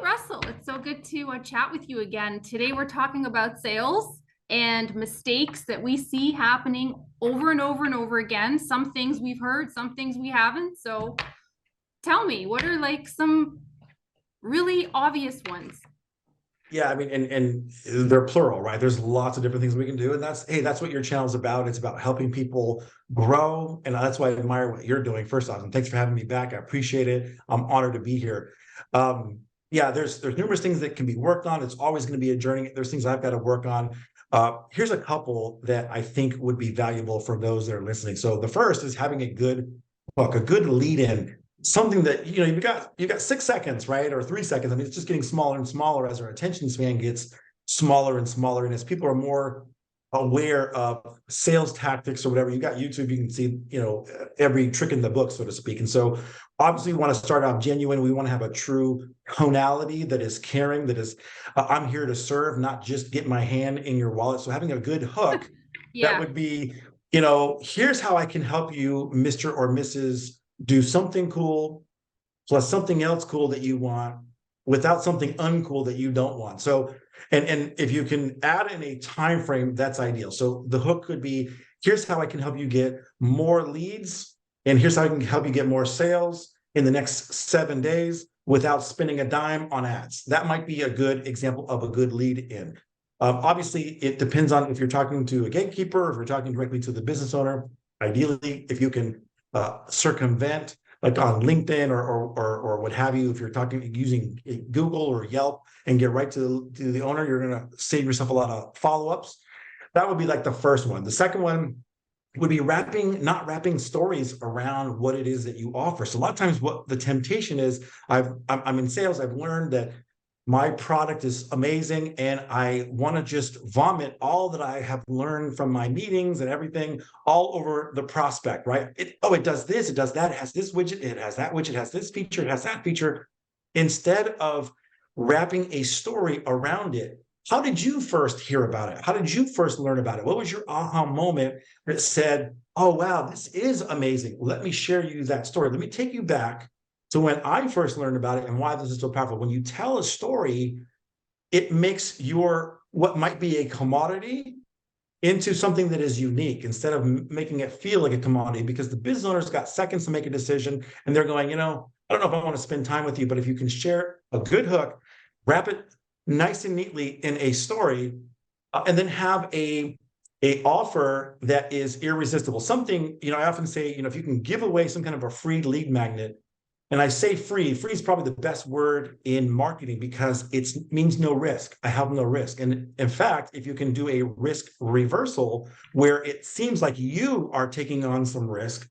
Russell, it's so good to chat with you again. Today we're talking about sales and mistakes that we see happening over and over and over again. Some things we've heard, some things we haven't. So tell me, what are like some really obvious ones? Yeah, I mean, and they're plural, right? There's lots of different things we can do, and that's what your channel is about. It's about helping people grow, and that's why I admire what you're doing. First off, and thanks for having me back. I appreciate it. I'm honored to be here. Yeah, there's numerous things that can be worked on. It's always going to be a journey. There's things I've got to work on. Here's a couple that I think would be valuable for those that are listening. So the first is having a good hook, a good lead in, something that you've got 6 seconds, right, or 3 seconds. I mean, it's just getting smaller and smaller as our attention span gets smaller and smaller, and as people are more aware of sales tactics or whatever. You got YouTube, you can see every trick in the book, so to speak. And so obviously we want to start off genuine. We want to have a true tonality that is caring, that is I'm here to serve, not just get my hand in your wallet. So having a good hook that Yeah. would be, here's how I can help you, Mr. or Mrs. do something cool plus something else cool that you want without something uncool that you don't want. So, and if you can add in a time frame, that's ideal. So the hook could be, here's how I can help you get more leads, and here's how I can help you get more sales in the next 7 days without spending a dime on ads. That might be a good example of a good lead in. Obviously, it depends on if you're talking to a gatekeeper, or if you're talking directly to the business owner. Ideally, if you can circumvent, like on LinkedIn or what have you, if you're talking using Google or Yelp, and get right to the owner, you're going to save yourself a lot of follow-ups. That would be like the first one. The second one would be not wrapping stories around what it is that you offer. So a lot of times what the temptation is, I'm in sales, I've learned that my product is amazing, and I want to just vomit all that I have learned from my meetings and everything all over the prospect, right? It does this, it does that, it has this widget, it has that widget, it has this feature, it has that feature. Instead of wrapping a story around it, how did you first hear about it? How did you first learn about it? What was your aha moment that said, oh, wow, this is amazing. Let me share you that story. Let me take you back to when I first learned about it and why this is so powerful. When you tell a story, it makes your what might be a commodity into something that is unique, instead of making it feel like a commodity, because the business owner's got seconds to make a decision, and they're going, I don't know if I want to spend time with you, but if you can share a good hook, wrap it nice and neatly in a story, and then have a offer that is irresistible. Something, I often say, if you can give away some kind of a free lead magnet. And I say free is probably the best word in marketing, because it means no risk. I have no risk. And in fact, if you can do a risk reversal where it seems like you are taking on some risk,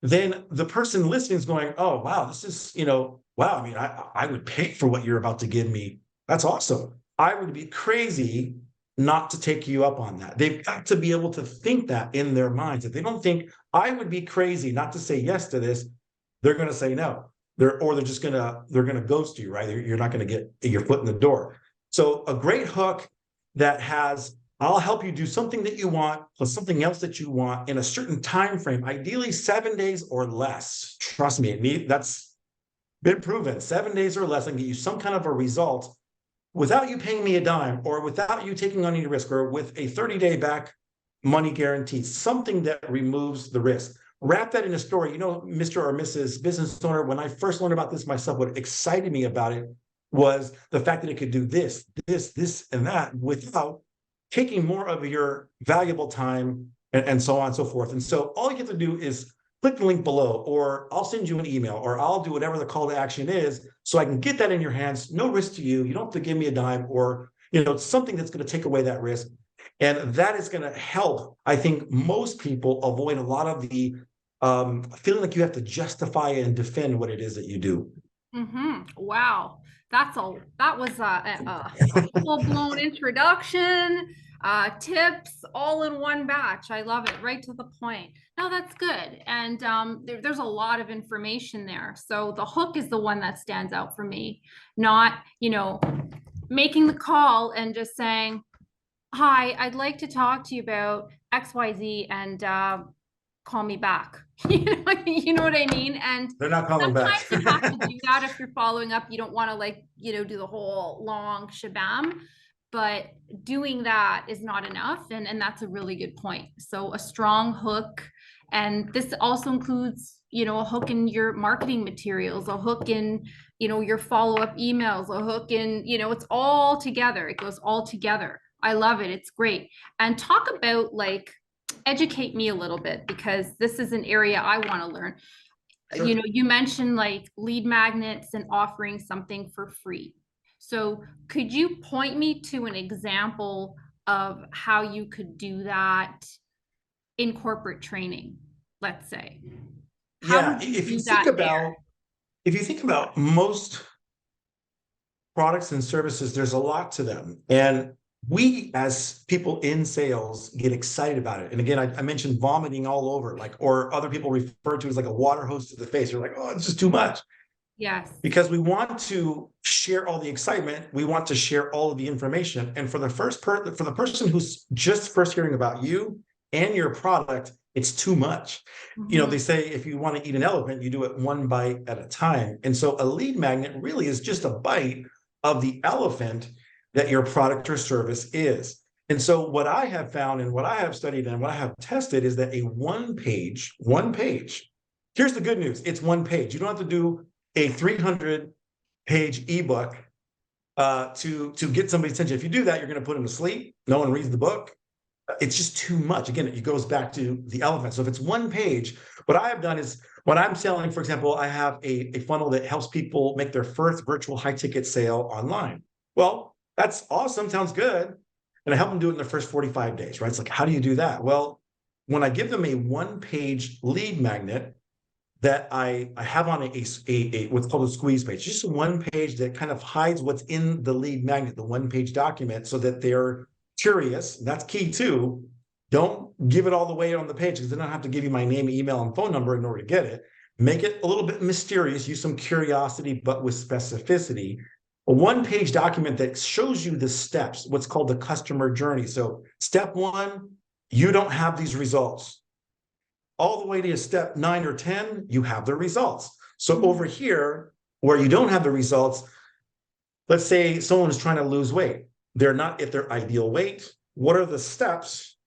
then the person listening is going, oh, wow, this is, wow, I mean, I would pay for what you're about to give me. That's awesome. I would be crazy not to take you up on that. They've got to be able to think that in their minds. If they don't think I would be crazy not to say yes to this, they're going to say no. They're going to ghost you, right? You're not going to get your foot in the door. So a great hook that has, I'll help you do something that you want plus something else that you want in a certain time frame, ideally 7 days or less. Trust me, that's been proven. 7 days or less, I can get you some kind of a result without you paying me a dime, or without you taking on any risk, or with a 30-day back money guarantee, something that removes the risk. Wrap that in a story. Mr. or Mrs. Business Owner, when I first learned about this myself, what excited me about it was the fact that it could do this, and that without taking more of your valuable time, and so on and so forth. And so all you have to do is click the link below, or I'll send you an email, or I'll do whatever the call to action is, so I can get that in your hands. No risk to you. You don't have to give me a dime, or something that's going to take away that risk. And that is going to help, I think, most people avoid a lot of the feeling like you have to justify and defend what it is that you do. Wow. That was a full-blown introduction, tips all in one batch. I love it. Right to the point. Now that's good. And there's a lot of information there. So the hook is the one that stands out for me, not, making the call and just saying, hi, I'd like to talk to you about XYZ, and call me back. You know what I mean? And They're not calling back. sometimes you have to do that if you're following up. You don't want to like, do the whole long shabam, but doing that is not enough. And that's a really good point. So a strong hook, and this also includes, a hook in your marketing materials, a hook in, your follow-up emails, a hook in, it's all together. It goes all together. I love it. It's great. And talk about like, educate me a little bit because this is an area I want to learn. Sure. You mentioned like lead magnets and offering something for free. So could you point me to an example of how you could do that in corporate training, let's say? How Yeah, would you do that there? if you think about most products and services, there's a lot to them. And we as people in sales get excited about it. And again, I mentioned vomiting all over, like, or other people refer to as like a water hose to the face. You're like, oh, it's just too much. Yes. Because we want to share all the excitement, we want to share all of the information. And for the for the person who's just first hearing about you and your product, it's too much. Mhm. They say if you want to eat an elephant, you do it one bite at a time. And so a lead magnet really is just a bite of the elephant that your product or service is. And so what I have found and what I have studied and what I have tested is that a one page, here's the good news. It's one page. You don't have to do a 300-page ebook to get somebody's attention. If you do that, you're going to put them to sleep. No one reads the book. It's just too much. Again, it goes back to the elephant. So if it's one page, what I have done is when I'm selling, for example, I have a funnel that helps people make their first virtual high ticket sale online. Well, that's awesome. Sounds good. And I help them do it in the first 45 days, right? It's like, how do you do that? Well, when I give them a one-page lead magnet, that I have on a what's called a squeeze page, just one page that kind of hides what's in the lead magnet, the one-page document, so that they're curious. That's key too. Don't give it all the way on the page because they don't have to give you my name, email, and phone number in order to get it. Make it a little bit mysterious. Use some curiosity, but with specificity. A one-page document that shows you the steps, what's called the customer journey. So step one, you don't have these results. All the way to step 9 or 10, you have the results. So over here, where you don't have the results, let's say someone is trying to lose weight. They're not at their ideal weight. What are the steps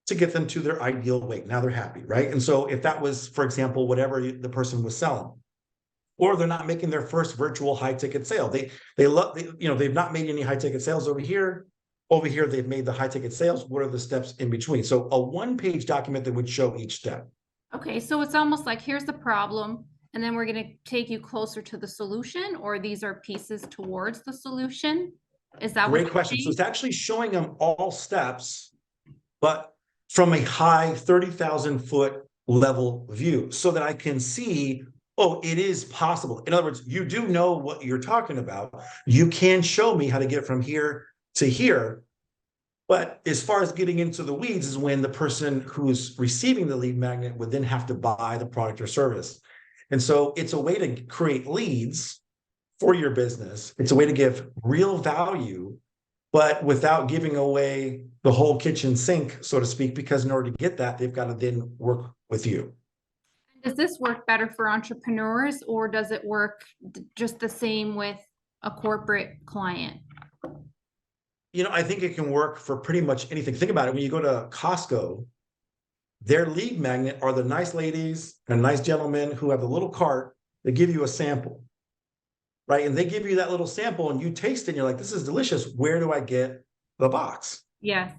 to get them to their ideal weight? Now they're happy, right? And so if that was, for example, whatever the person was selling, or they're not making their first virtual high ticket sale. They've not made any high ticket sales over here. Over here, they've made the high ticket sales. What are the steps in between? So a one-page document that would show each step. Okay, so it's almost like here's the problem, and then we're going to take you closer to the solution, or these are pieces towards the solution. Is that what Great you're question. So saying? it's actually showing them all steps, but from a high 30,000-foot level view so that I can see, oh, it is possible. In other words, you do know what you're talking about. You can show me how to get from here to here. But as far as getting into the weeds is when the person who's receiving the lead magnet would then have to buy the product or service. And so it's a way to create leads for your business. It's a way to give real value, but without giving away the whole kitchen sink, so to speak, because in order to get that, they've got to then work with you. Does this work better for entrepreneurs, or does it work just the same with a corporate client? I think it can work for pretty much anything. Think about it. When you go to Costco, their lead magnet are the nice ladies and nice gentlemen who have the little cart that give you a sample, right? And they give you that little sample and you taste it and you're like, this is delicious. Where do I get the box? Yes.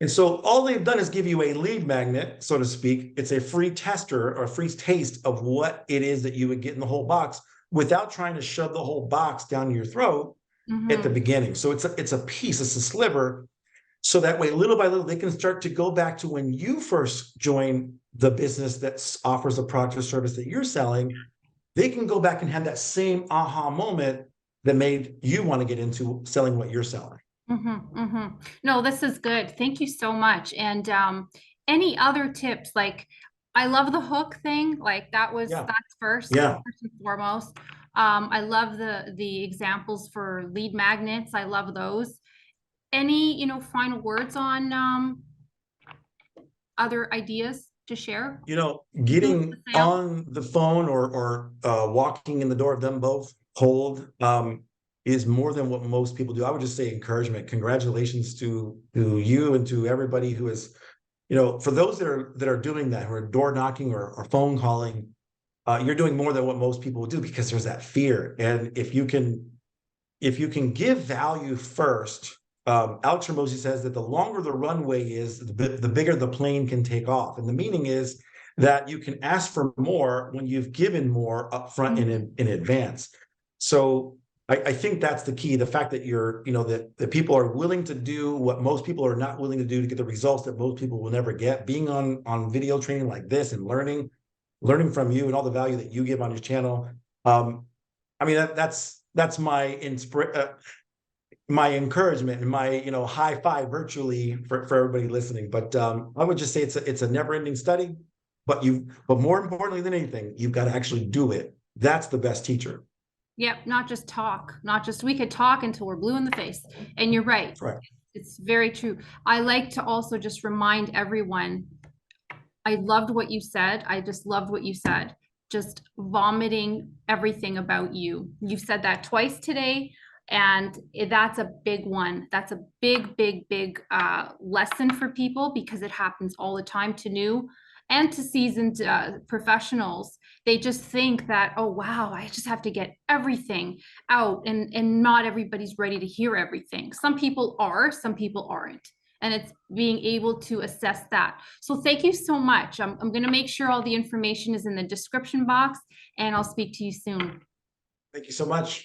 And so all they've done is give you a lead magnet, so to speak. It's a free tester or a free taste of what it is that you would get in the whole box without trying to shove the whole box down your throat at the beginning. So it's a piece, it's a sliver. So that way, little by little, they can start to go back to when you first joined the business that offers a product or service that you're selling. They can go back and have that same aha moment that made you want to get into selling what you're selling. No, this is good. Thank you so much. And any other tips? Like, I love the hook thing. Like that's first, Yeah. first and foremost. I love the examples for lead magnets. I love those. Any, final words on other ideas? to share? Getting The sale? on the phone or walking in the door of them both cold is more than what most people do. I would just say encouragement. Congratulations to you and to everybody who is, for those that are doing that, who are door knocking or phone calling, you're doing more than what most people would do, because there's that fear. And if you can give value first, Alex Hormozi says that the longer the runway is, the bigger the plane can take off. And the meaning is that you can ask for more when you've given more upfront in advance. So I think that's the key. The fact that that people are willing to do what most people are not willing to do to get the results that most people will never get. Being on video training like this and learning from you and all the value that you give on your channel. I mean, that's my my encouragement and my high five virtually for everybody listening. But I would just say it's a never-ending study. But more importantly than anything, you've got to actually do it. That's the best teacher. Yep, not just talk, we could talk until we're blue in the face. And you're right. Right. It's very true. I like to also just remind everyone, I loved what you said. I just loved what you said. Just vomiting everything about you. You've said that twice today, and that's a big one. That's a big, big, big lesson for people, because it happens all the time to new and to seasoned professionals. They just think that, oh, wow, I just have to get everything out, and not everybody's ready to hear everything. Some people are, some people aren't. And it's being able to assess that. So thank you so much. I'm going to make sure all the information is in the description box, and I'll speak to you soon. Thank you so much.